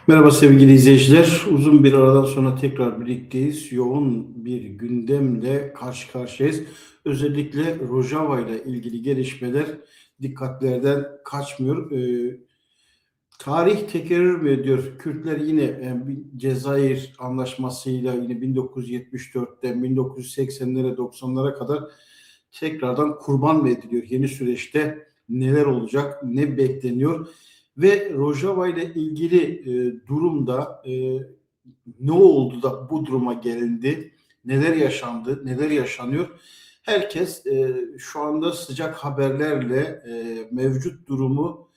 Merhaba sevgili izleyiciler. Uzun bir aradan sonra tekrar birlikteyiz. Yoğun bir gündemle karşı karşıyayız. Özellikle Rojava ile ilgili gelişmeler dikkatlerden kaçmıyor. Tarih tekerrür mü ediyor? Kürtler yine bir Cezayir Anlaşması'yla yine 1974'ten 1980'lere 90'lara kadar tekrardan kurban mı ediliyor? Yeni süreçte neler olacak? Ne bekleniyor? Ve Rojava ile ilgili durumda ne oldu da bu duruma gelindi? Neler yaşandı? Neler yaşanıyor? Herkes şu anda sıcak haberlerle mevcut durumu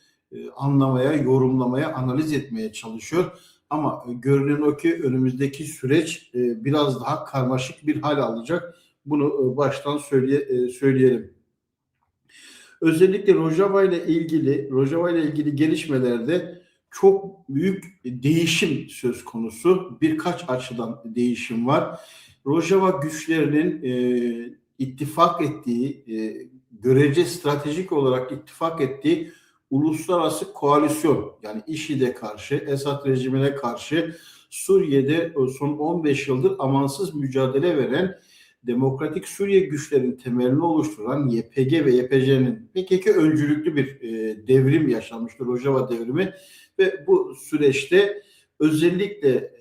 anlamaya, yorumlamaya, analiz etmeye çalışıyor. Ama görünen o ki önümüzdeki süreç biraz daha karmaşık bir hal alacak. Bunu baştan söyleyelim. Özellikle Rojava ile ilgili gelişmelerde çok büyük değişim söz konusu. Birkaç açıdan değişim var. Rojava güçlerinin ittifak ettiği, görece stratejik olarak ittifak ettiği uluslararası koalisyon, yani IŞİD'e karşı, Esad rejimine karşı Suriye'de son 15 yıldır amansız mücadele veren Demokratik Suriye güçlerinin temelini oluşturan YPG ve YPJ'nin PKK öncülüklü bir devrim yaşanmıştır, Rojava devrimi. Ve bu süreçte özellikle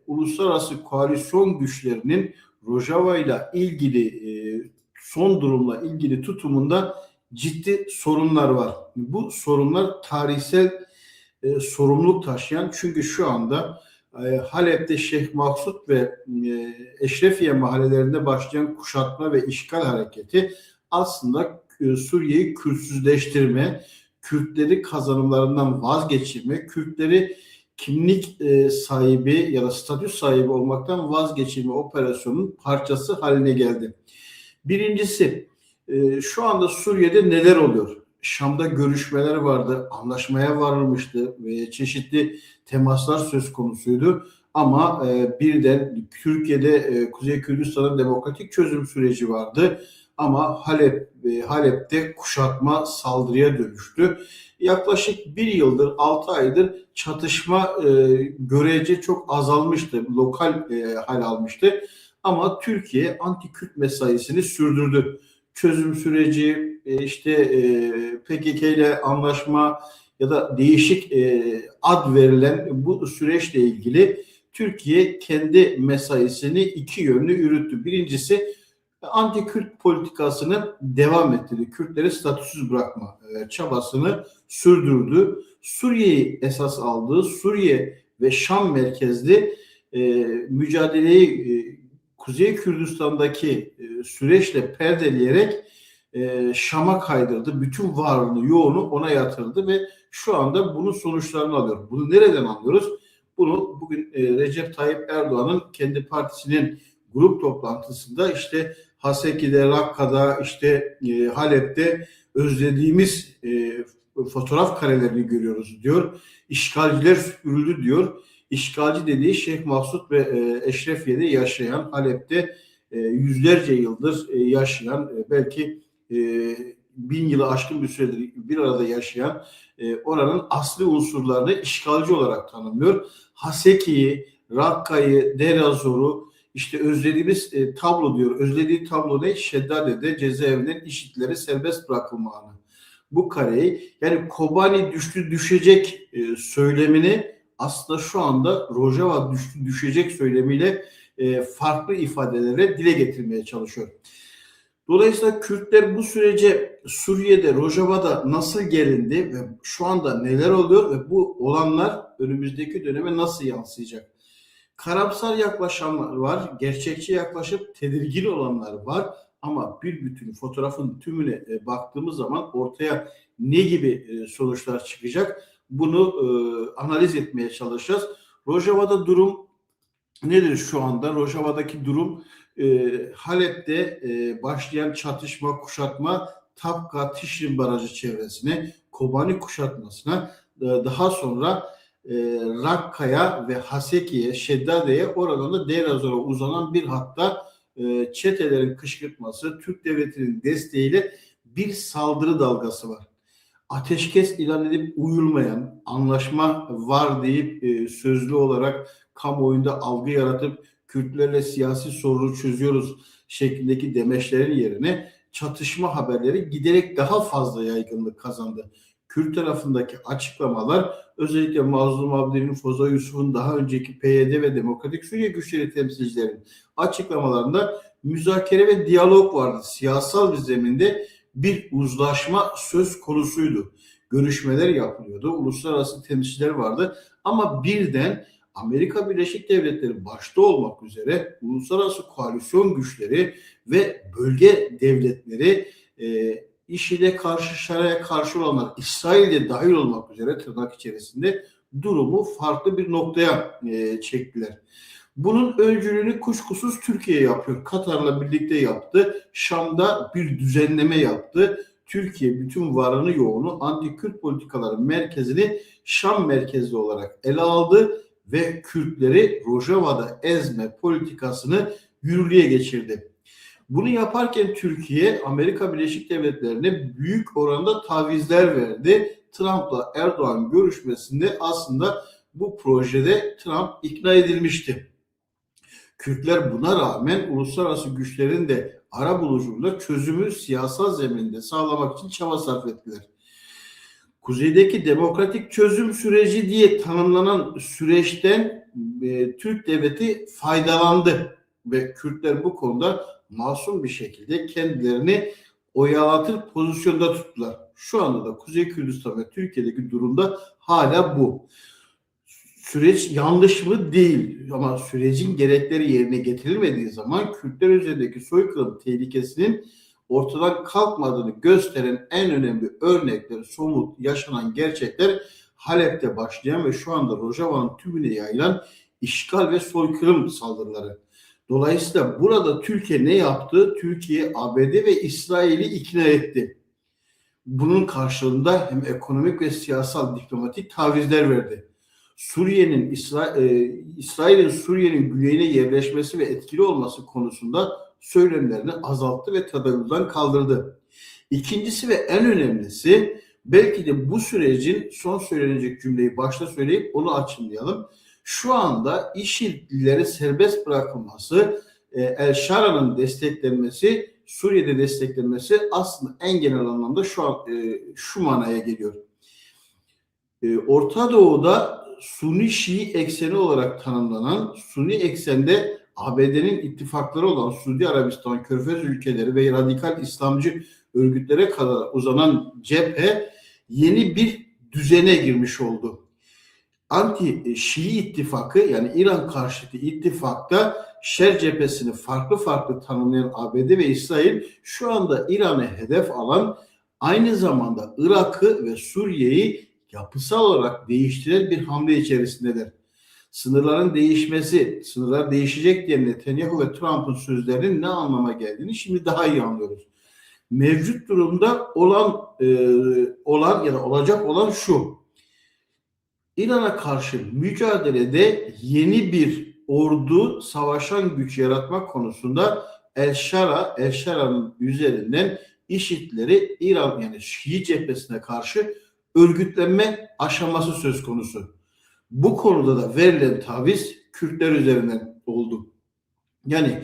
uluslararası koalisyon güçlerinin Rojava ile ilgili son durumla ilgili tutumunda ciddi sorunlar var. Bu sorunlar tarihsel sorumluluk taşıyan, çünkü şu anda Halep'te Şeyh Maksut ve Eşrefiye mahallelerinde başlayan kuşatma ve işgal hareketi aslında Suriye'yi Kürtsüzleştirme, Kürtleri kazanımlarından vazgeçirme, Kürtleri kimlik sahibi ya da statü sahibi olmaktan vazgeçirme operasyonunun parçası haline geldi. Birincisi, şu anda Suriye'de neler oluyor? Şam'da görüşmeler vardı, anlaşmaya varılmıştı ve çeşitli temaslar söz konusuydu. Ama birden Türkiye'de Kuzey Kürdistan'ın demokratik çözüm süreci vardı. Ama Halep'te kuşatma saldırıya dönüştü. Yaklaşık bir yıldır, 6 aydır çatışma görece çok azalmıştı, lokal hal almıştı. Ama Türkiye anti-Kürt mesaisini sürdürdü. Çözüm süreci, PKK ile anlaşma ya da değişik ad verilen bu süreçle ilgili Türkiye kendi mesaisini iki yönlü yürüttü. Birincisi, anti-Kürt politikasını devam ettirdi. Kürtleri statüsüz bırakma çabasını sürdürdü. Suriye'yi esas aldığı, Suriye ve Şam merkezli mücadeleyi Kuzey Kürdistan'daki süreçle perdeleyerek Şam'a kaydırdı. Bütün varlığını, yoğunu ona yatırdı ve şu anda bunun sonuçlarını alıyor. Bunu nereden anlıyoruz? Bunu bugün Recep Tayyip Erdoğan'ın kendi partisinin grup toplantısında işte Haseki'de, Rakka'da, Halep'te özlediğimiz fotoğraf karelerini görüyoruz diyor. İşgalciler süpürüldü diyor. İşgalci dediği Şeyh Maksut ve Eşrefiye'de yaşayan, Halep'te yüzlerce yıldır yaşayan, belki 1000 yılı aşkın bir süredir bir arada yaşayan oranın asli unsurlarını işgalci olarak tanımlıyor. Haseki'yi, Rakka'yı, Derazor'u işte özlediğimiz tablo diyor. Özlediği tablo ne? Şeddade'de cezaevinden IŞİD'lere serbest bırakılma anı. Bu kareyi, yani Kobani düştü düşecek söylemini aslında şu anda Rojava düştü düşecek söylemiyle farklı ifadelerle dile getirmeye çalışıyor. Dolayısıyla Kürtler bu sürece Suriye'de, Rojava'da nasıl gelindi ve şu anda neler oluyor ve bu olanlar önümüzdeki döneme nasıl yansıyacak? Karamsar yaklaşanlar var, gerçekçi yaklaşıp tedirgin olanlar var, ama bir bütün fotoğrafın tümüne baktığımız zaman ortaya ne gibi sonuçlar çıkacak? Bunu analiz etmeye çalışacağız. Rojava'da durum nedir şu anda? Rojava'daki durum Halep'te başlayan çatışma, kuşatma Tapka, Tişrin Barajı çevresine, Kobani kuşatmasına, daha sonra Rakka'ya ve Haseki'ye, Şeddade'ye, oradan da Deir ez-Zor'a uzanan bir hatta çetelerin kışkırtması, Türk devletinin desteğiyle bir saldırı dalgası var. ateşkes ilan edip uyulmayan, anlaşma var deyip sözlü olarak kamuoyunda algı yaratıp Kürtlerle siyasi sorunu çözüyoruz şeklindeki demeçlerin yerine çatışma haberleri giderek daha fazla yaygınlık kazandı. Kürt tarafındaki açıklamalar özellikle Mazlum Abdi'nin, Foza Yusuf'un, daha önceki PYD ve Demokratik Suriye Güçleri temsilcilerinin açıklamalarında müzakere ve diyalog vardı. Siyasal bir zeminde bir uzlaşma söz konusuydu. Görüşmeler yapılıyordu. Uluslararası temsilciler vardı. Ama birden Amerika Birleşik Devletleri başta olmak üzere uluslararası koalisyon güçleri ve bölge devletleri IŞİD'e karşı, Şaria'ya karşı olanlar, İsrail'de dahil olmak üzere tırnak içerisinde durumu farklı bir noktaya çektiler. Bunun öncülüğünü kuşkusuz Türkiye yapıyor. Katar'la birlikte yaptı. Şam'da bir düzenleme yaptı. Türkiye bütün varını yoğunu anti-Kürt politikaların merkezini Şam merkezli olarak ele aldı ve Kürtleri Rojava'da ezme politikasını yürürlüğe geçirdi. Bunu yaparken Türkiye Amerika Birleşik Devletleri'ne büyük oranda tavizler verdi. Trump'la Erdoğan görüşmesinde aslında bu projede Trump ikna edilmişti. Kürtler buna rağmen uluslararası güçlerin de arabuluculuğunda çözümü siyasal zeminde sağlamak için çaba sarf ettiler. Kuzeydeki demokratik çözüm süreci diye tanımlanan süreçten Türk devleti faydalandı ve Kürtler bu konuda masum bir şekilde kendilerini oyalatır pozisyonda tuttular. Şu anda da Kuzey Kürdistan ve Türkiye'deki durumda hala bu. Süreç yanlış mı? Değil. Ama sürecin gerekleri yerine getirilmediği zaman Kürtler üzerindeki soykırım tehlikesinin ortadan kalkmadığını gösteren en önemli örnekler, somut yaşanan gerçekler Halep'te başlayan ve şu anda Rojava'nın tümüne yayılan işgal ve soykırım saldırıları. Dolayısıyla burada Türkiye ne yaptı? Türkiye, ABD ve İsrail'i ikna etti. Bunun karşılığında hem ekonomik ve siyasal diplomatik tavizler verdi. İsrail'in Suriye'nin güneyine yerleşmesi ve etkili olması konusunda söylemlerini azalttı ve tedavülden kaldırdı. İkincisi ve en önemlisi, belki de bu sürecin son söylenecek cümleyi başta söyleyip onu açıklayalım. Şu anda IŞİD'lilerin serbest bırakılması, El Şara'nın desteklenmesi, Suriye'de desteklenmesi aslında en genel anlamda şu manaya geliyor. Orta Doğu'da Sunni Şii ekseni olarak tanımlanan, Sunni eksende ABD'nin ittifakları olan Suudi Arabistan, Körfez ülkeleri ve radikal İslamcı örgütlere kadar uzanan cephe yeni bir düzene girmiş oldu. Anti-Şii ittifakı, yani İran karşıtı ittifakta Şer cephesini farklı farklı tanımlayan ABD ve İsrail şu anda İran'ı hedef alan, aynı zamanda Irak'ı ve Suriye'yi yapısal olarak değiştiren bir hamle içerisindeler. Sınırların değişmesi, sınırlar değişecek diye Netanyahu ve Trump'ın sözlerinin ne anlama geldiğini şimdi daha iyi anlıyoruz. Mevcut durumda olan ya da olacak olan şu: İran'a karşı mücadelede yeni bir ordu, savaşan güç yaratmak konusunda El Şara'nın üzerinden IŞİD'leri İran, yani Şii cephesine karşı örgütlenme aşaması söz konusu. Bu konuda da verilen taviz Kürtler üzerinden oldu. Yani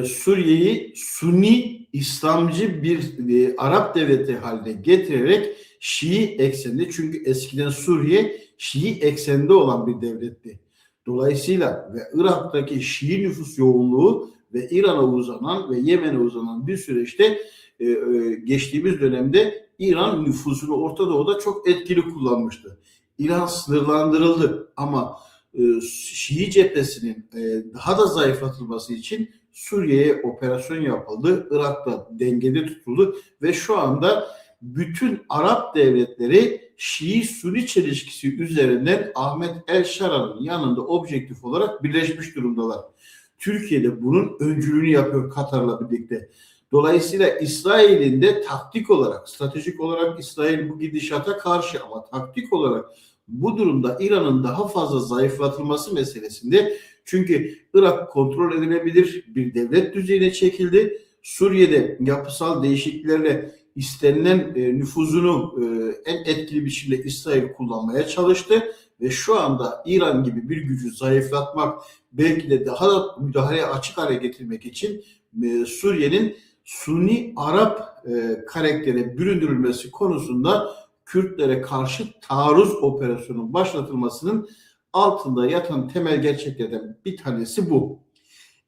Suriye'yi Sunni İslamcı bir Arap devleti haline getirerek Şii ekseninde, çünkü eskiden Suriye Şii ekseninde olan bir devletti. Dolayısıyla ve Irak'taki Şii nüfus yoğunluğu ve İran'a uzanan ve Yemen'e uzanan bir süreçte geçtiğimiz dönemde İran nüfusunu Orta Doğu'da çok etkili kullanmıştı. İran sınırlandırıldı ama Şii cephesinin daha da zayıflatılması için Suriye'ye operasyon yapıldı. Irak'ta dengede tutuldu ve şu anda bütün Arap devletleri Şii-Sünni çelişkisi üzerinden Ahmet El Şara'nın yanında objektif olarak birleşmiş durumdalar. Türkiye de bunun öncülüğünü yapıyor Katar'la birlikte. Dolayısıyla İsrail'in de taktik olarak, stratejik olarak İsrail bu gidişata karşı, ama taktik olarak bu durumda İran'ın daha fazla zayıflatılması meselesinde, çünkü Irak kontrol edilebilir bir devlet düzeyine çekildi. Suriye'de yapısal değişikliklerle istenilen nüfuzunu en etkili biçimde İsrail kullanmaya çalıştı ve şu anda İran gibi bir gücü zayıflatmak, belki de daha da müdahaleye açık hale getirmek için Suriye'nin Sunni Arap karaktere büründürülmesi konusunda Kürtlere karşı taarruz operasyonunun başlatılmasının altında yatan temel gerçeklerden bir tanesi bu.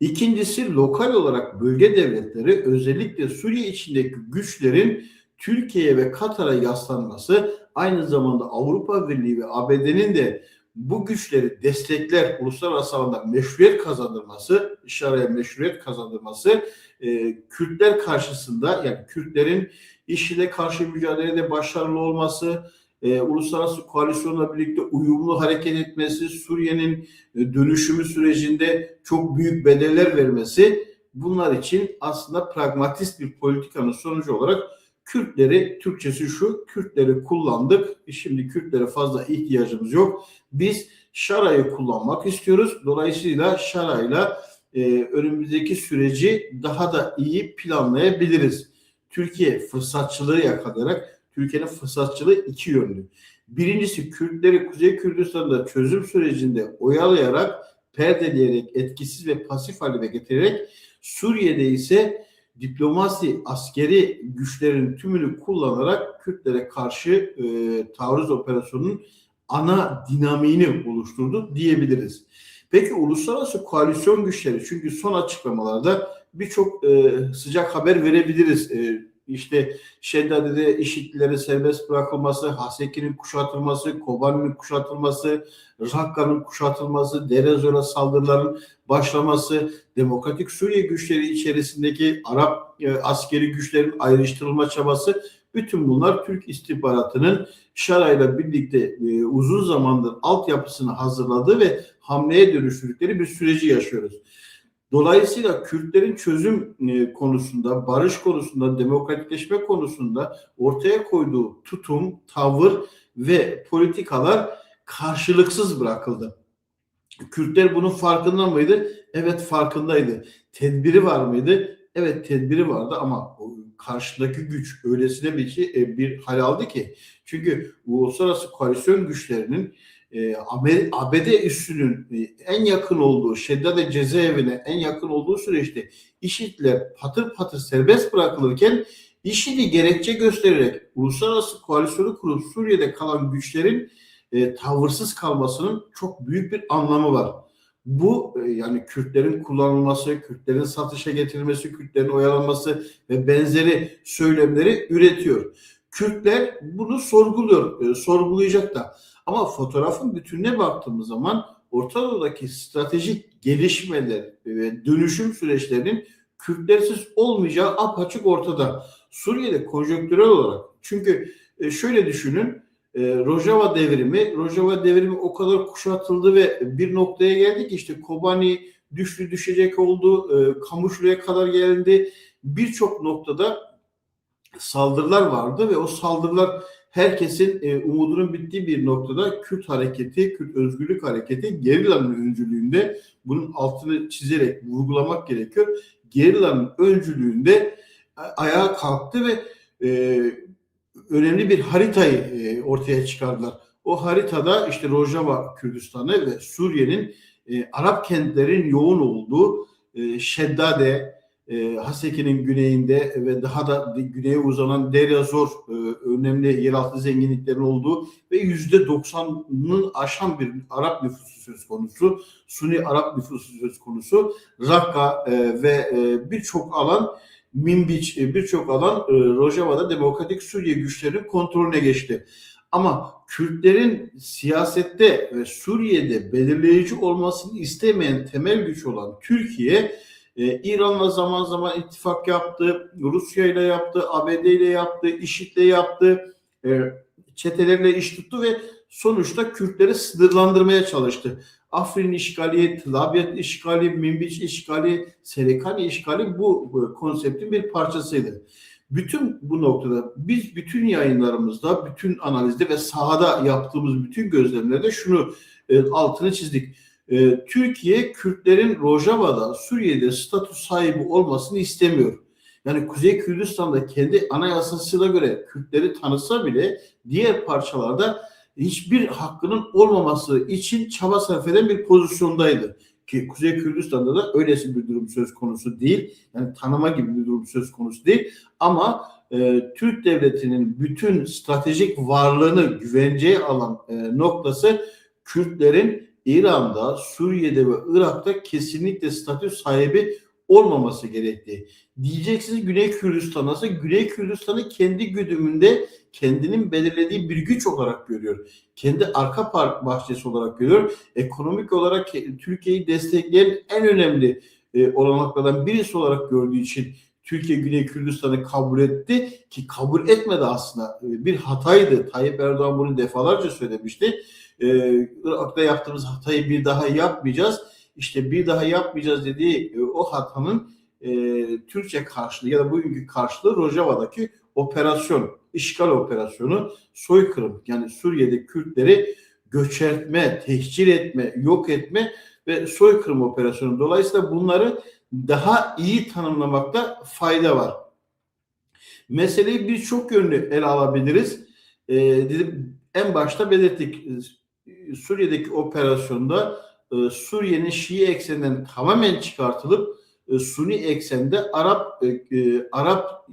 İkincisi, lokal olarak bölge devletleri, özellikle Suriye içindeki güçlerin Türkiye'ye ve Katar'a yaslanması, aynı zamanda Avrupa Birliği ve ABD'nin de bu güçleri destekler, uluslararası alanda meşruiyet kazandırması, şaraya meşruiyet kazandırması, Kürtler karşısında, yani Kürtlerin IŞİD'e karşı mücadelede başarılı olması, uluslararası koalisyonla birlikte uyumlu hareket etmesi, Suriye'nin dönüşümü sürecinde çok büyük bedeller vermesi, bunlar için aslında pragmatist bir politikanın sonucu olarak Kürtleri, Türkçesi şu, Kürtleri kullandık. Şimdi Kürtlere fazla ihtiyacımız yok. Biz şarayı kullanmak istiyoruz. Dolayısıyla şarayla önümüzdeki süreci daha da iyi planlayabiliriz. Türkiye fırsatçılığı yakalayarak, Türkiye'nin fırsatçılığı iki yönlü. Birincisi, Kürtleri Kuzey Kürdistan'da çözüm sürecinde oyalayarak, perdeleyerek, etkisiz ve pasif hale getirerek, Suriye'de ise diplomasi, askeri güçlerin tümünü kullanarak Kürtlere karşı taarruz operasyonunun ana dinamiğini oluşturdu diyebiliriz. Peki uluslararası koalisyon güçleri, çünkü son açıklamalarda birçok sıcak haber verebiliriz. İşte Şeddade'de IŞİD'lilerin serbest bırakılması, Haseki'nin kuşatılması, Kobani'nin kuşatılması, Rakka'nın kuşatılması, Deir ez-Zor'a saldırıların başlaması, Demokratik Suriye güçleri içerisindeki Arap askeri güçlerin ayrıştırılma çabası, bütün bunlar Türk istihbaratının şarayla birlikte uzun zamandır altyapısını hazırladığı ve hamleye dönüştürdükleri bir süreci yaşıyoruz. Dolayısıyla Kürtlerin çözüm konusunda, barış konusunda, demokratikleşme konusunda ortaya koyduğu tutum, tavır ve politikalar karşılıksız bırakıldı. Kürtler bunun farkında mıydı? Evet, farkındaydı. Tedbiri var mıydı? Evet, tedbiri vardı ama karşıdaki güç öylesine bir hal aldı ki. Çünkü uluslararası koalisyon güçlerinin ABD üssünün en yakın olduğu, Şeddade cezaevine en yakın olduğu süreçte IŞİD'ler patır patır serbest bırakılırken, IŞİD'i gerekçe göstererek uluslararası koalisyonu kurup Suriye'de kalan güçlerin tavırsız kalmasının çok büyük bir anlamı var. Bu yani Kürtlerin kullanılması, Kürtlerin satışa getirilmesi, Kürtlerin oyalanması ve benzeri söylemleri üretiyor. Kürtler bunu sorguluyor, sorgulayacak da. Ama fotoğrafın bütününe baktığımız zaman Orta Doğu'daki stratejik gelişmeler ve dönüşüm süreçlerinin Kürtlersiz olmayacağı apaçık ortada. Suriye'de konjonktürel olarak, çünkü şöyle düşünün, Rojava devrimi o kadar kuşatıldı ve bir noktaya geldik ki işte Kobani düşecek oldu, Kamuşlu'ya kadar geldi. Birçok noktada saldırılar vardı ve o saldırılar herkesin umudunun bittiği bir noktada Kürt hareketi, Kürt özgürlük hareketi gerillanın öncülüğünde, bunun altını çizerek vurgulamak gerekiyor. Gerillanın öncülüğünde ayağa kalktı ve önemli bir haritayı ortaya çıkardılar. O haritada işte Rojava Kürdistan'ı ve Suriye'nin Arap kentlerin yoğun olduğu Şeddade, Haseki'nin güneyinde ve daha da güneye uzanan Deir ez-Zor, önemli yeraltı zenginliklerin olduğu ve %90'ının aşan bir Arap nüfusu söz konusu, Sunni Arap nüfusu söz konusu, Rakka ve birçok alan, Minbiç, birçok alan Rojava'da Demokratik Suriye güçlerinin kontrolüne geçti. Ama Kürtlerin siyasette ve Suriye'de belirleyici olmasını istemeyen temel güç olan Türkiye, İran'la zaman zaman ittifak yaptı, Rusya ile yaptı, ABD ile yaptı, IŞİD'le yaptı, çetelerle iş tuttu ve sonuçta Kürtleri sınırlandırmaya çalıştı. Afrin işgali, Tlabiyet işgali, Minbiç işgali, Serekani işgali bu konseptin bir parçasıydı. Bütün bu noktada biz bütün yayınlarımızda, bütün analizde ve sahada yaptığımız bütün gözlemlerde şunu altını çizdik. Türkiye, Kürtlerin Rojava'da, Suriye'de statü sahibi olmasını istemiyor. Yani Kuzey Kürdistan'da kendi anayasasına göre Kürtleri tanısa bile diğer parçalarda hiçbir hakkının olmaması için çaba sarf eden bir pozisyondaydı. Ki Kuzey Kürdistan'da da öylesi bir durum söz konusu değil. Yani tanıma gibi bir durum söz konusu değil. Ama Türk devletinin bütün stratejik varlığını güvenceye alan noktası Kürtlerin İran'da, Suriye'de ve Irak'ta kesinlikle statü sahibi olmaması gerektiği. Diyeceksiniz Güney Kürdistan nasıl? Güney Kürdistan'ı kendi güdümünde kendinin belirlediği bir güç olarak görüyor. Kendi arka bahçesi olarak görüyor. Ekonomik olarak Türkiye'yi destekleyen en önemli olanaklardan birisi olarak gördüğü için Türkiye Güney Kürdistan'ı kabul etti ki kabul etmedi aslında. Bir hataydı. Tayyip Erdoğan bunu defalarca söylemişti. Irak'ta yaptığımız hatayı bir daha yapmayacağız. İşte bir daha yapmayacağız dediği o hatanın Türkçe karşılığı ya da bugünkü karşılığı Rojava'daki operasyon, işgal operasyonu, soykırım. Yani Suriye'de Kürtleri göçertme, tehcir etme, yok etme ve soykırım operasyonu. Dolayısıyla bunları daha iyi tanımlamakta fayda var. Meseleyi birçok yönlü ele alabiliriz. Dedim en başta belirttik. Suriye'deki operasyonda Suriye'nin Şii ekseninden tamamen çıkartılıp Suni eksende Arap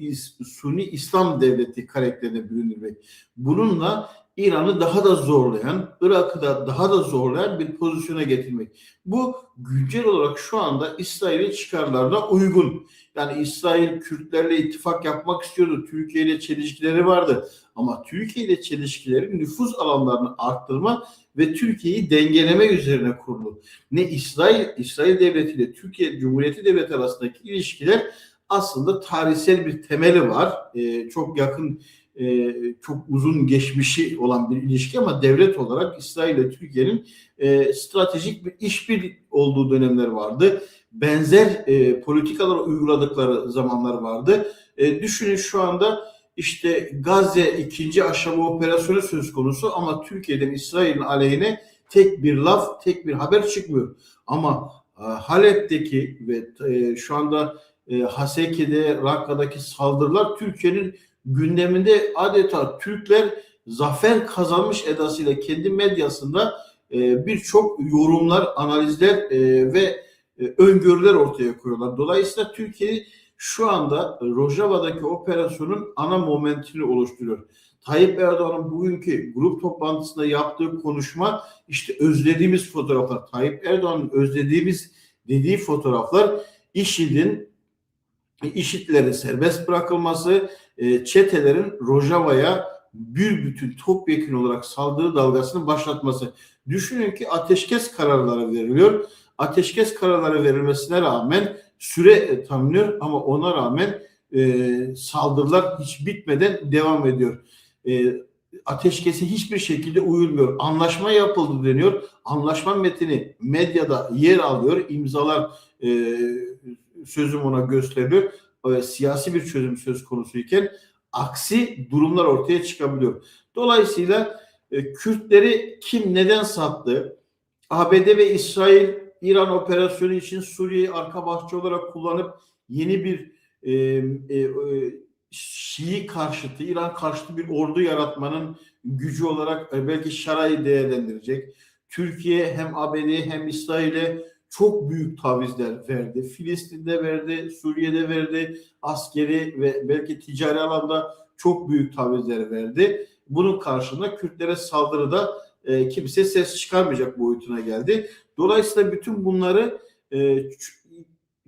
Suni İslam Devleti karakterine bürünmek. Bununla İran'ı daha da zorlayan, Irak'ı da daha da zorlayan bir pozisyona getirmek. Bu güncel olarak şu anda İsrail'in çıkarlarına uygun. Yani İsrail Kürtlerle ittifak yapmak istiyordu. Türkiye ile çelişkileri vardı. Ama Türkiye ile çelişkileri nüfuz alanlarını arttırma ve Türkiye'yi dengeleme üzerine kurulu. Ne İsrail Devleti ile Türkiye Cumhuriyeti Devleti arasındaki ilişkiler aslında tarihsel bir temeli var. Çok yakın, çok uzun geçmişi olan bir ilişki ama devlet olarak İsrail ile Türkiye'nin stratejik bir işbirliği olduğu dönemler vardı. Benzer politikalar uyguladıkları zamanlar vardı. Düşünün şu anda işte Gazze ikinci aşama operasyonu söz konusu ama Türkiye'den İsrail'in aleyhine tek bir laf, tek bir haber çıkmıyor. Ama Halep'teki ve şu anda Haseke'de, Rakka'daki saldırılar Türkiye'nin gündeminde adeta Türkler zafer kazanmış edasıyla kendi medyasında birçok yorumlar, analizler ve öngörüler ortaya koyuyorlar. Dolayısıyla Türkiye şu anda Rojava'daki operasyonun ana momentini oluşturuyor. Tayyip Erdoğan'ın bugünkü grup toplantısında yaptığı konuşma işte özlediğimiz fotoğraflar. Tayyip Erdoğan'ın özlediğimiz dediği fotoğraflar IŞİD'lerin serbest bırakılması, çetelerin Rojava'ya bir bütün topyekun olarak saldırı dalgasını başlatması. Düşünün ki ateşkes kararları veriliyor. Ateşkes kararları verilmesine rağmen süre tanınıyor ama ona rağmen saldırılar hiç bitmeden devam ediyor. Ateşkese hiçbir şekilde uyulmuyor. Anlaşma yapıldı deniyor. Anlaşma metni medyada yer alıyor. İmzalar sözüm ona gösteriliyor. Siyasi bir çözüm söz konusuyken aksi durumlar ortaya çıkabiliyor. Dolayısıyla Kürtleri kim neden sattı? ABD ve İsrail İran operasyonu için Suriye'yi arka bahçe olarak kullanıp yeni bir Şii karşıtı, İran karşıtı bir ordu yaratmanın gücü olarak belki Şara'yı değerlendirecek. Türkiye hem ABD'ye hem İsrail'e çok büyük tavizler verdi. Filistin'de verdi, Suriye'de verdi, askeri ve belki ticari alanda çok büyük tavizler verdi. Bunun karşılığında Kürtlere saldırıda kimse ses çıkarmayacak boyutuna geldi. Dolayısıyla bütün bunları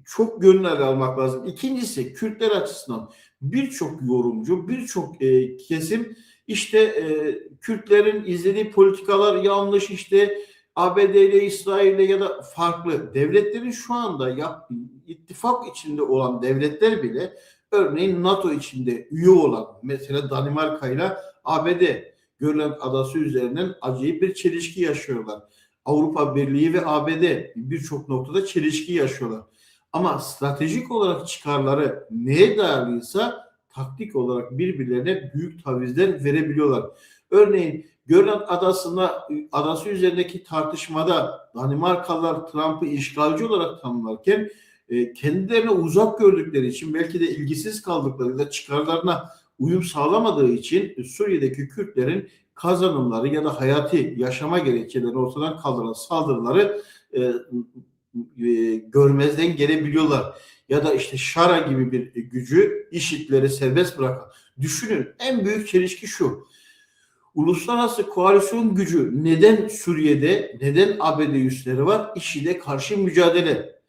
çok gönül almak lazım. İkincisi Kürtler açısından birçok yorumcu, birçok kesim işte Kürtlerin izlediği politikalar yanlış, işte ABD ile İsrail ile ya da farklı devletlerin şu anda ittifak içinde olan devletler bile örneğin NATO içinde üye olan mesela Danimarka ile ABD Grönland adası üzerinden acayip bir çelişki yaşıyorlar. Avrupa Birliği ve ABD birçok noktada çelişki yaşıyorlar. Ama stratejik olarak çıkarları neye dayalıysa taktik olarak birbirlerine büyük tavizler verebiliyorlar. Örneğin Grönland adası üzerindeki tartışmada Danimarkalılar Trump'ı işgalci olarak tanımlarken kendilerine uzak gördükleri için belki de ilgisiz kaldıkları ya da çıkarlarına uyum sağlamadığı için Suriye'deki Kürtlerin kazanımları ya da hayati yaşama gerekçelerini ortadan kaldıran saldırıları görmezden gelebiliyorlar. Ya da işte Şara gibi bir gücü IŞİD'leri serbest bırakan. Düşünün, en büyük çelişki şu. Uluslararası koalisyon gücü neden Suriye'de, neden ABD üsleri var? IŞİD'e karşı mücadele.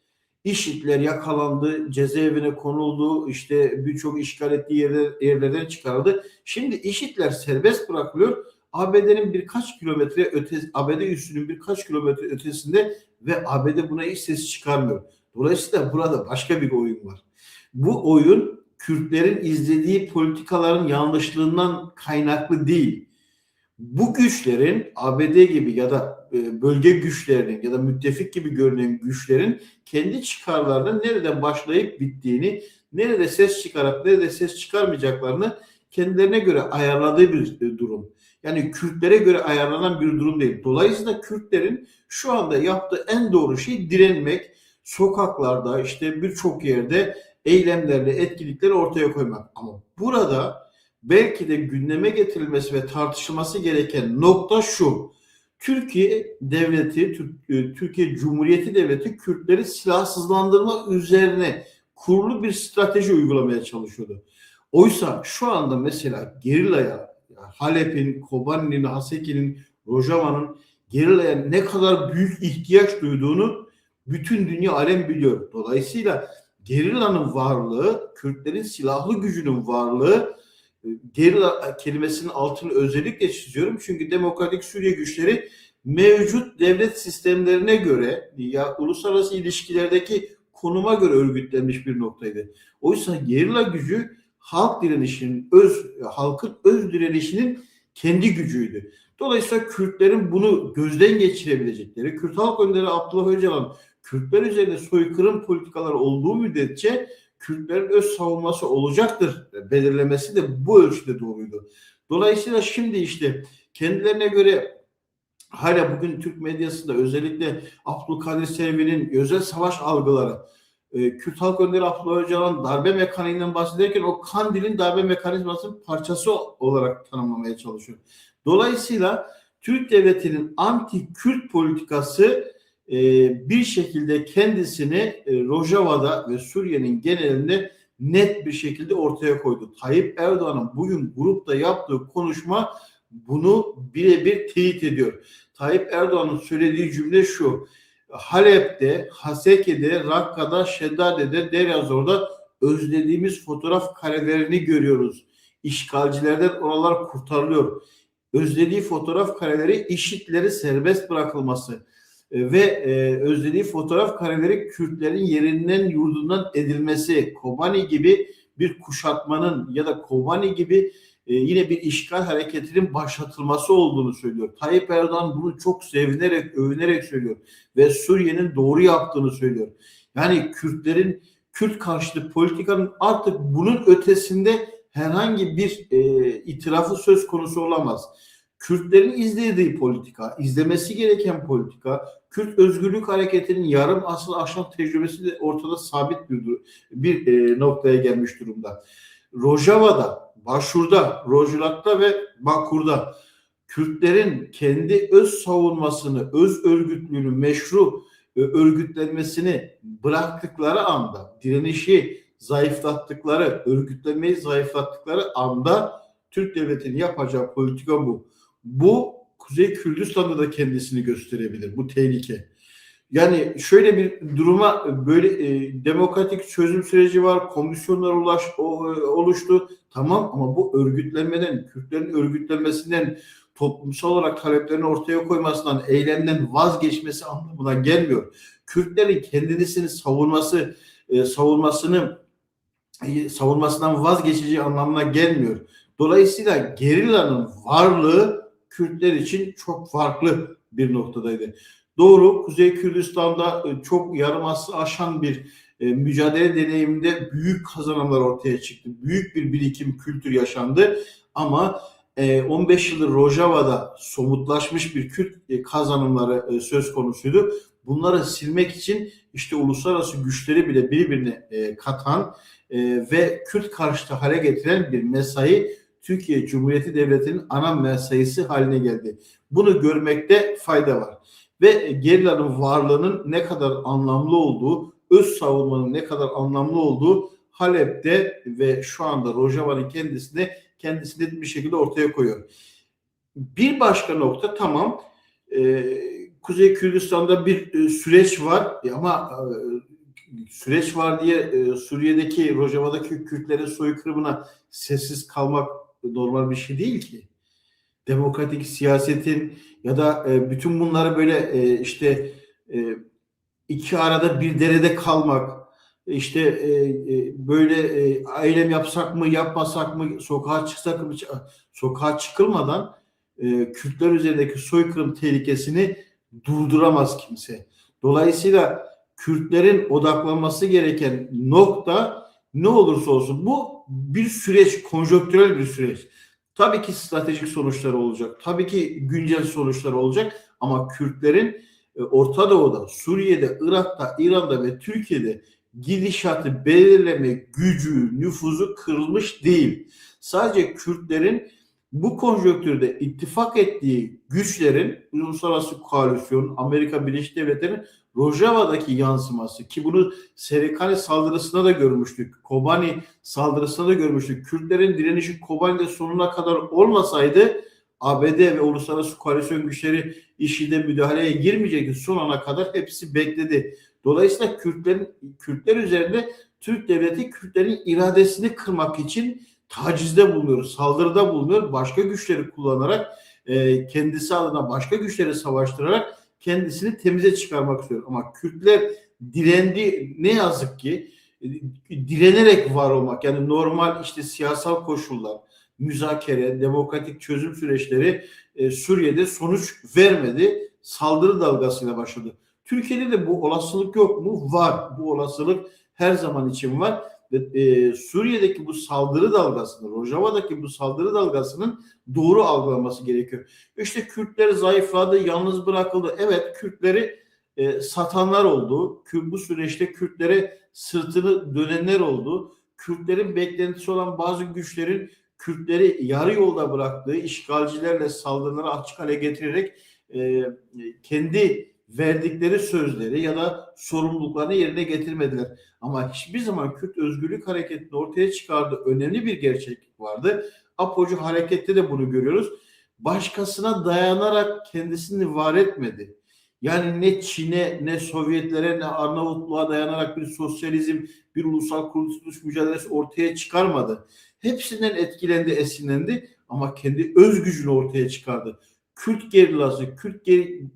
IŞİD'ler yakalandı, cezaevine konuldu, işte birçok işgal ettiği yerlerden çıkarıldı. Şimdi IŞİD'ler serbest bırakılıyor. ABD'nin birkaç kilometre ötesi, ABD üssünün birkaç kilometre ötesinde ve ABD buna hiç ses çıkarmıyor. Dolayısıyla burada başka bir oyun var. Bu oyun Kürtlerin izlediği politikaların yanlışlığından kaynaklı değil. Bu güçlerin ABD gibi ya da bölge güçlerinin ya da müttefik gibi görünen güçlerin kendi çıkarlarının nereden başlayıp bittiğini, nerede ses çıkarıp nerede ses çıkarmayacaklarını kendilerine göre ayarladığı bir durum. Yani Kürtlere göre ayarlanan bir durum değil. Dolayısıyla Kürtlerin şu anda yaptığı en doğru şey direnmek, sokaklarda işte birçok yerde eylemlerle etkinlikleri ortaya koymak. Ama burada belki de gündeme getirilmesi ve tartışılması gereken nokta şu. Türkiye Devleti, Türkiye Cumhuriyeti Devleti Kürtleri silahsızlandırma üzerine kurulu bir strateji uygulamaya çalışıyordu. Oysa şu anda mesela gerilaya, Halep'in, Kobani'nin, Haseki'nin, Rojava'nın gerilaya ne kadar büyük ihtiyaç duyduğunu bütün dünya alem biliyor. Dolayısıyla gerilanın varlığı, Kürtlerin silahlı gücünün varlığı, gerilla kelimesinin altını özellikle çiziyorum. Çünkü Demokratik Suriye güçleri mevcut devlet sistemlerine göre ya uluslararası ilişkilerdeki konuma göre örgütlenmiş bir noktaydı. Oysa gerilla gücü halk direnişinin halkın öz direnişinin kendi gücüydü. Dolayısıyla Kürtlerin bunu gözden geçirebilecekleri, Kürt Halk Önderi Abdullah Öcalan Kürtler üzerinde soykırım politikaları olduğu müddetçe Kürtlerin öz savunması olacaktır belirlemesi de bu ölçüde doğruydu. Dolayısıyla şimdi işte kendilerine göre hala bugün Türk medyasında özellikle Abdülkadir Selvi'nin özel savaş algıları, Kürt Halk Önderi Abdullah Öcalan darbe mekaniğinden bahsederken o Kandil'in darbe mekanizmasının parçası olarak tanımlamaya çalışıyor. Dolayısıyla Türk Devleti'nin anti-Kürt politikası bir şekilde kendisini Rojava'da ve Suriye'nin genelinde net bir şekilde ortaya koydu. Tayyip Erdoğan'ın bugün grupta yaptığı konuşma bunu birebir teyit ediyor. Tayyip Erdoğan'ın söylediği cümle şu: Halep'te, Haseki'de, Rakka'da, Şeddade'de, Deryazor'da özlediğimiz fotoğraf karelerini görüyoruz. İşgalcilerden oralar kurtarılıyor. Özlediği fotoğraf kareleri IŞİD'leri serbest bırakılması ve özlediği fotoğraf kareleri Kürtlerin yerinden yurdundan edilmesi, Kobani gibi bir kuşatmanın ya da Kobani gibi yine bir işgal hareketinin başlatılması olduğunu söylüyor. Tayyip Erdoğan bunu çok sevinerek, övünerek söylüyor ve Suriye'nin doğru yaptığını söylüyor. Yani Kürtlerin Kürt karşıtı politikanın artık bunun ötesinde herhangi bir itirafı söz konusu olamaz. Kürtlerin izlediği politika, izlemesi gereken politika, Kürt Özgürlük Hareketi'nin yarım asıl aşan tecrübesi de ortada sabit bir noktaya gelmiş durumda. Rojava'da, Başur'da, Rojava'da ve Bakur'da Kürtlerin kendi öz savunmasını, öz örgütlüğünü, meşru örgütlenmesini bıraktıkları anda, direnişi zayıflattıkları, örgütlenmeyi zayıflattıkları anda Türk Devleti'nin yapacağı politika bu. Bu Kuzey Kürdistan'da da kendisini gösterebilir. Bu tehlike. Yani şöyle bir duruma böyle demokratik çözüm süreci var, komisyonlar oluştu. Tamam ama bu örgütlenmeden, Kürtlerin örgütlenmesinden, toplumsal olarak taleplerini ortaya koymasından, eylemden vazgeçmesi anlamına gelmiyor. Kürtlerin kendisini savunmasından vazgeçeceği anlamına gelmiyor. Dolayısıyla gerillanın varlığı Kürtler için çok farklı bir noktadaydı. Doğru, Kuzey Kürdistan'da çok yarım asrı aşan bir mücadele deneyiminde büyük kazanımlar ortaya çıktı. Büyük bir birikim, kültür yaşandı ama 15 yıldır Rojava'da somutlaşmış bir Kürt kazanımları söz konusuydu. Bunları silmek için işte uluslararası güçleri bile birbirine katan ve Kürt karşıtı hale getiren bir mesai Türkiye Cumhuriyeti Devleti'nin ana mesaisi haline geldi. Bunu görmekte fayda var. Ve gerillanın varlığının ne kadar anlamlı olduğu, öz savunmanın ne kadar anlamlı olduğu Halep'te ve şu anda Rojava'nın kendisini bir şekilde ortaya koyuyor. Bir başka nokta, tamam, Kuzey Kürdistan'da bir süreç var ama süreç var diye Suriye'deki Rojava'daki Kürtlerin soykırımına sessiz kalmak normal bir şey değil ki. Demokratik siyasetin ya da bütün bunları böyle işte iki arada bir derede kalmak, işte böyle eylem yapsak mı yapmasak mı, sokağa çıksak mı, sokağa çıkılmadan Kürtler üzerindeki soykırım tehlikesini durduramaz kimse. Dolayısıyla Kürtlerin odaklanması gereken nokta ne olursa olsun bu bir süreç, konjonktürel bir süreç. Tabii ki stratejik sonuçlar olacak, tabii ki güncel sonuçlar olacak ama Kürtlerin Orta Doğu'da, Suriye'de, Irak'ta, İran'da ve Türkiye'de gidişatı belirleme gücü, nüfuzu kırılmış değil. Sadece Kürtlerin bu konjonktürde ittifak ettiği güçlerin uluslararası koalisyon, Amerika Birleşik Devletleri'nin Rojava'daki yansıması ki bunu Serikali saldırısında da görmüştük. Kobani saldırısında da görmüştük. Kürtlerin direnişi Kobani'de sonuna kadar olmasaydı ABD ve uluslararası koalisyon güçleri işine müdahaleye girmeyecekti. Son ana kadar hepsi bekledi. Dolayısıyla Kürtler üzerinde Türk devleti Kürtlerin iradesini kırmak için tacizde bulunuyor, saldırıda bulunuyor. Başka güçleri kullanarak kendisi adına başka güçleri savaştırarak kendisini temize çıkarmak istiyor. Ama Kürtler direndi, ne yazık ki direnerek var olmak, yani normal işte siyasal koşullar, müzakere, demokratik çözüm süreçleri Suriye'de sonuç vermedi. Saldırı dalgasıyla başladı. Türkiye'de de bu olasılık yok mu? Var. Bu olasılık her zaman için var. Ve Suriye'deki bu saldırı dalgasının, Rojava'daki bu saldırı dalgasının doğru algılanması gerekiyor. İşte Kürtler zayıfladı, yalnız bırakıldı. Evet, Kürtleri satanlar oldu. Bu süreçte Kürtlere sırtını dönenler oldu. Kürtlerin beklentisi olan bazı güçlerin Kürtleri yarı yolda bıraktığı, işgalcilerle saldırıları açık hale getirerek kendi verdikleri sözleri ya da sorumluluklarını yerine getirmediler. Ama hiçbir zaman Kürt Özgürlük Hareketi'nin ortaya çıkardığı önemli bir gerçeklik vardı. APO'cu harekette de bunu görüyoruz. Başkasına dayanarak kendisini var etmedi. Yani ne Çin'e, ne Sovyetlere, ne Arnavutluğa dayanarak bir sosyalizm, bir ulusal kuruluş mücadelesi ortaya çıkarmadı. Hepsinden etkilendi, esinlendi ama kendi öz gücünü ortaya çıkardı. Kürt gerillası, Kürt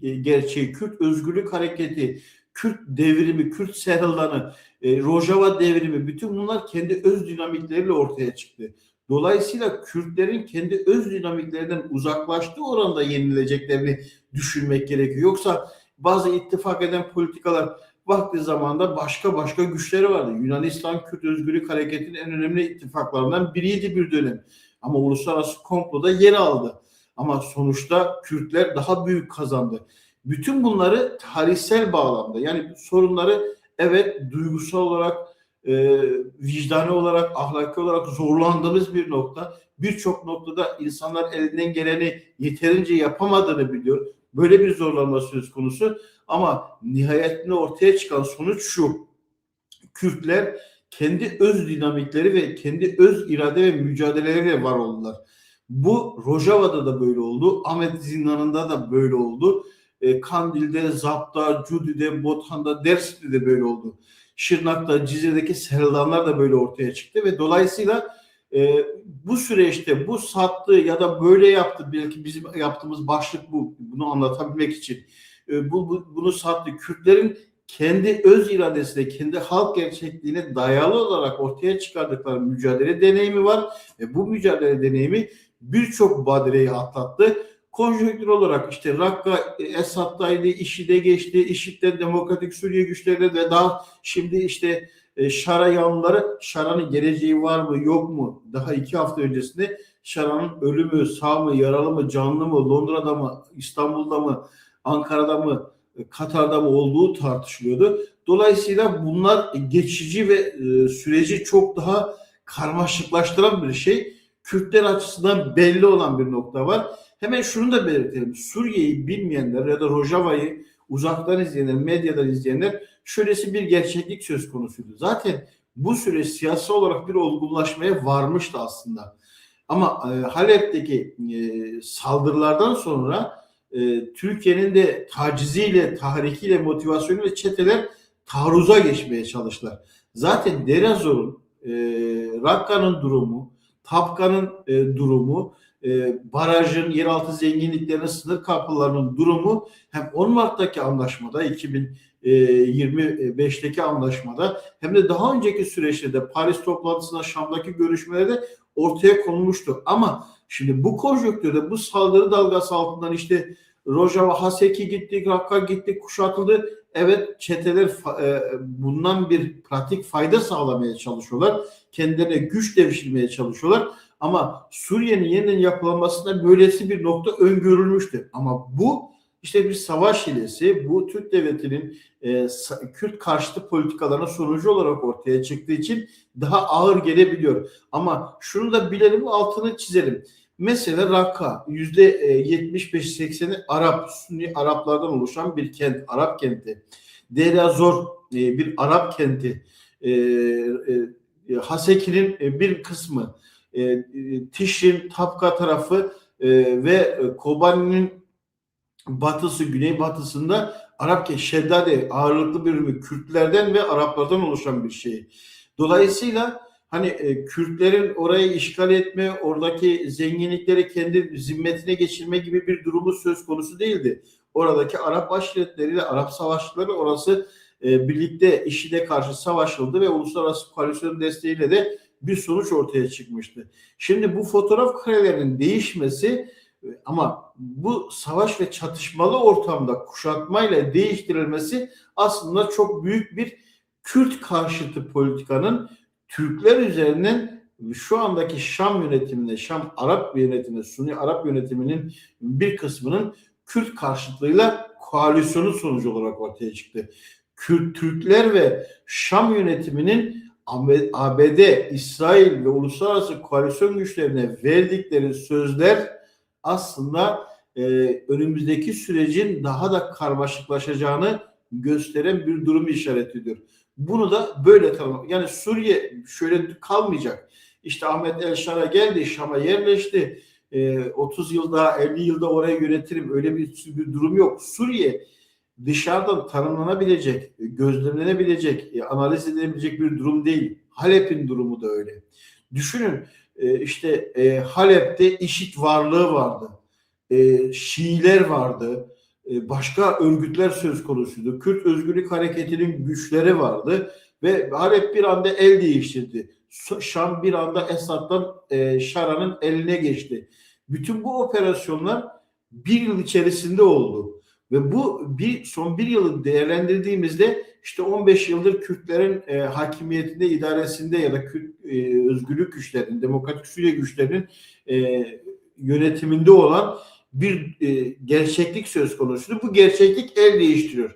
gerçeği, Kürt özgürlük hareketi, Kürt devrimi, Kürt serhıldanı, Rojava devrimi, bütün bunlar kendi öz dinamikleriyle ortaya çıktı. Dolayısıyla Kürtlerin kendi öz dinamiklerinden uzaklaştığı oranda yenileceklerini düşünmek gerekiyor. Yoksa bazı ittifak eden politikalar vakti zamanda başka güçleri vardı. Yunanistan Kürt Özgürlük Hareketi'nin en önemli ittifaklarından biriydi bir dönem. Ama uluslararası komploda yer aldı. Ama sonuçta Kürtler daha büyük kazandı. Bütün bunları tarihsel bağlamda, yani sorunları evet duygusal olarak, vicdani olarak, ahlaki olarak zorlandığımız bir nokta. Birçok noktada insanlar elinden geleni yeterince yapamadığını biliyor. Böyle bir zorlanma söz konusu. Ama nihayetinde ortaya çıkan sonuç şu: Kürtler kendi öz dinamikleri ve kendi öz irade ve mücadeleleriyle var oldular. Bu Rojava'da da böyle oldu. Ahmet Zindanı'nda da böyle oldu. Kandil'de, Zap'ta, Cudi'de, Botan'da, Dersim'de de böyle oldu. Şırnak'ta, Cizre'deki serhildanlar da böyle ortaya çıktı ve dolayısıyla bu süreçte bu sattı ya da böyle yaptı, belki bizim yaptığımız başlık bu. Bunu anlatabilmek için bunu sattı. Kürtlerin kendi öz iradesine, kendi halk gerçekliğine dayalı olarak ortaya çıkardıkları mücadele deneyimi var ve bu mücadele deneyimi birçok badireyi atlattı. Konjonktür olarak işte Rakka Esad'daydı, IŞİD'e geçti, IŞİD'den Demokratik Suriye güçlerine ve daha şimdi işte Şara yanlıları, Şara'nın geleceği var mı yok mu? Daha 2 hafta öncesinde Şaran'ın ölümü, sağ mı, yaralı mı, canlı mı, Londra'da mı, İstanbul'da mı, Ankara'da mı, Katar'da mı olduğu tartışılıyordu. Dolayısıyla bunlar geçici ve süreci çok daha karmaşıklaştıran bir şey. Kürtler açısından belli olan bir nokta var. Hemen şunu da belirtelim. Suriye'yi bilmeyenler ya da Rojava'yı uzaktan izleyenler, medyadan izleyenler şöylesi bir gerçeklik söz konusuydu. Zaten bu süreç siyasi olarak bir olgunlaşmaya varmıştı aslında. Ama Halep'teki saldırılardan sonra Türkiye'nin de taciziyle, tahrikiyle, motivasyonuyla çeteler taarruza geçmeye çalıştılar. Zaten Derazor'un, Rakka'nın durumu, Tapka'nın durumu, barajın, yeraltı zenginliklerinin, sınır kapılarının durumu hem 10 Mart'taki anlaşmada, 2025'teki anlaşmada hem de daha önceki süreçte Paris toplantısında, Şam'daki görüşmelerde ortaya konulmuştu. Ama şimdi bu konjonktürde, bu saldırı dalgası altından işte Rojava, Haseki gittik, Rakka gittik, kuşatıldı. Evet, çeteler bundan bir pratik fayda sağlamaya çalışıyorlar. Kendilerine güç devşirmeye çalışıyorlar. Ama Suriye'nin yeniden yapılanmasında böylesi bir nokta öngörülmüştü. Ama bu işte bir savaş hilesi, bu Türk devletinin Kürt karşıtı politikalarının sonucu olarak ortaya çıktığı için daha ağır gelebiliyor. Ama şunu da bilelim, altını çizelim. Mesela Rakka %75-80'i Arap, Sünni Araplardan oluşan bir kent, Arap kenti. Deir Zor bir Arap kenti. Haseki'nin bir kısmı. Tişrin, Tapka tarafı ve Kobani'nin batısı, güneybatısında Arap Şeddade ağırlıklı bir bölümü Kürtlerden ve Araplardan oluşan bir şey. Dolayısıyla hani Kürtlerin orayı işgal etme, oradaki zenginlikleri kendi zimmetine geçirme gibi bir durumu söz konusu değildi. Oradaki Arap aşiretleriyle Arap savaşçıları orası birlikte IŞİD'e karşı savaşıldı ve uluslararası koalisyon desteğiyle de bir sonuç ortaya çıkmıştı. Şimdi bu fotoğraf karelerinin değişmesi ama bu savaş ve çatışmalı ortamda kuşatmayla değiştirilmesi aslında çok büyük bir Kürt karşıtı politikanın Türkler üzerinden şu andaki Şam yönetimine, Şam Arap yönetimine, Sunni Arap yönetiminin bir kısmının Kürt karşıtlığıyla koalisyonu sonucu olarak ortaya çıktı. Türkler ve Şam yönetiminin ABD, İsrail ve uluslararası koalisyon güçlerine verdikleri sözler aslında önümüzdeki sürecin daha da karmaşıklaşacağını gösteren bir durum işaret ediyor. Bunu da böyle tanımlamak. Yani Suriye şöyle kalmayacak. İşte Ahmet El-Şara geldi, Şam'a yerleşti. 30 yılda, 50 yılda oraya yönetirim. Öyle bir durum yok. Suriye dışarıdan tanımlanabilecek, gözlemlenebilecek, analiz edilebilecek bir durum değil. Halep'in durumu da öyle. Düşünün işte Halep'te IŞİD varlığı vardı. Şiiler vardı. Başka örgütler söz konusuydu. Kürt Özgürlük Hareketi'nin güçleri vardı. Ve Halep bir anda el değiştirdi. Şam bir anda Esad'dan Şara'nın eline geçti. Bütün bu operasyonlar bir yıl içerisinde oldu. Ve bu son bir yılı değerlendirdiğimizde işte 15 yıldır Kürtlerin hakimiyetinde, idaresinde ya da Kürt özgürlük güçlerinin, demokratik Suriye güçlerinin yönetiminde olan bir gerçeklik söz konusu. Bu gerçeklik el değiştiriyor.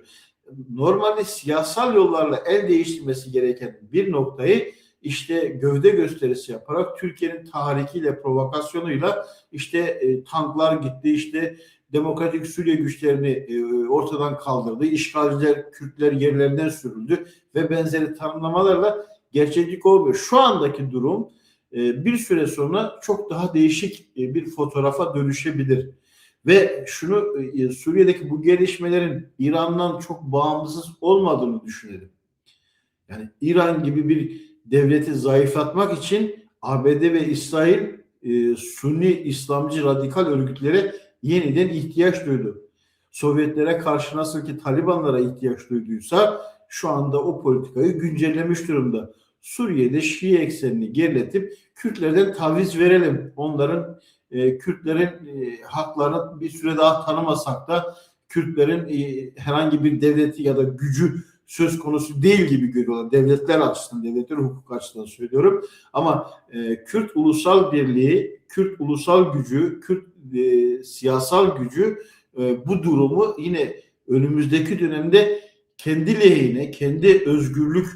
Normalde siyasal yollarla el değiştirmesi gereken bir noktayı işte gövde gösterisi yaparak Türkiye'nin tahrikiyle, provokasyonuyla işte tanklar gitti, işte Demokratik Suriye güçlerini ortadan kaldırdı, işgalciler, Kürtler yerlerinden sürüldü ve benzeri tanımlamalarla gerçeklik olmuyor. Şu andaki durum bir süre sonra çok daha değişik bir fotoğrafa dönüşebilir. Ve şunu Suriye'deki bu gelişmelerin İran'dan çok bağımsız olmadığını düşünelim. Yani İran gibi bir devleti zayıflatmak için ABD ve İsrail Sunni İslamcı radikal örgütlere yeniden ihtiyaç duydu. Sovyetlere karşı nasıl ki Talibanlara ihtiyaç duyduysa şu anda o politikayı güncellemiş durumda. Suriye'de Şii eksenini geriletip Kürtlerden taviz verelim. Onların Kürtlerin haklarını bir süre daha tanımasak da Kürtlerin herhangi bir devleti ya da gücü söz konusu değil gibi görüyorlar. Devletler açısından, devletler hukuk açısından söylüyorum. Ama Kürt ulusal birliği, Kürt ulusal gücü, Kürt siyasal gücü bu durumu yine önümüzdeki dönemde kendi lehine, kendi özgürlük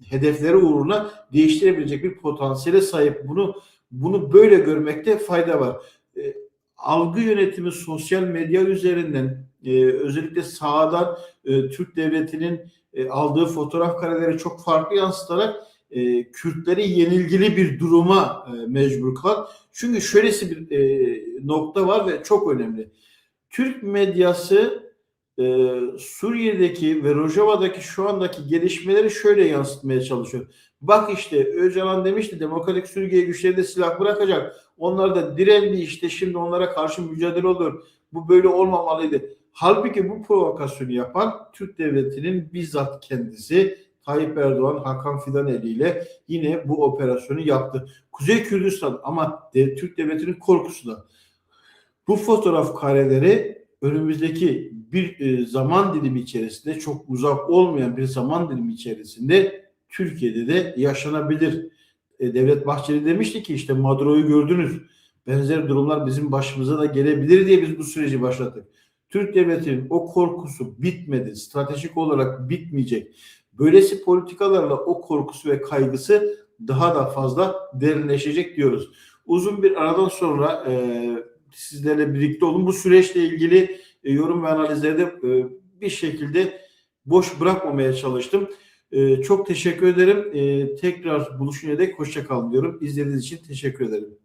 hedefleri uğruna değiştirebilecek bir potansiyele sahip. Bunu böyle görmekte fayda var. Algı yönetimi sosyal medya üzerinden özellikle sağdan Türk devletinin aldığı fotoğraf kareleri çok farklı yansıtarak Kürtleri yenilgili bir duruma mecbur kılan. Çünkü şöylesi bir nokta var ve çok önemli. Türk medyası Suriye'deki ve Rojava'daki şu andaki gelişmeleri şöyle yansıtmaya çalışıyor. Bak işte Öcalan demişti Demokratik Suriye güçleri de silah bırakacak. Onlar da direndi işte şimdi onlara karşı mücadele olur. Bu böyle olmamalıydı. Halbuki bu provokasyonu yapan Türk devletinin bizzat kendisi Tayyip Erdoğan, Hakan Fidaneli ile yine bu operasyonu yaptı. Kuzey Kürdistan ama Türk devletinin korkusu da. Bu fotoğraf kareleri önümüzdeki bir zaman dilimi içerisinde çok uzak olmayan bir zaman dilimi içerisinde Türkiye'de de yaşanabilir. Devlet Bahçeli demişti ki işte Maduro'yu gördünüz. Benzer durumlar bizim başımıza da gelebilir diye biz bu süreci başlattık. Türk devletinin o korkusu bitmedi. Stratejik olarak bitmeyecek. Böylesi politikalarla o korkusu ve kaygısı daha da fazla derinleşecek diyoruz. Uzun bir aradan sonra sizlerle birlikte olun. Bu süreçle ilgili yorum ve analizlerde bir şekilde boş bırakmamaya çalıştım. Çok teşekkür ederim. Tekrar buluşuncaya dek hoşça kalın diyorum. İzlediğiniz için teşekkür ederim.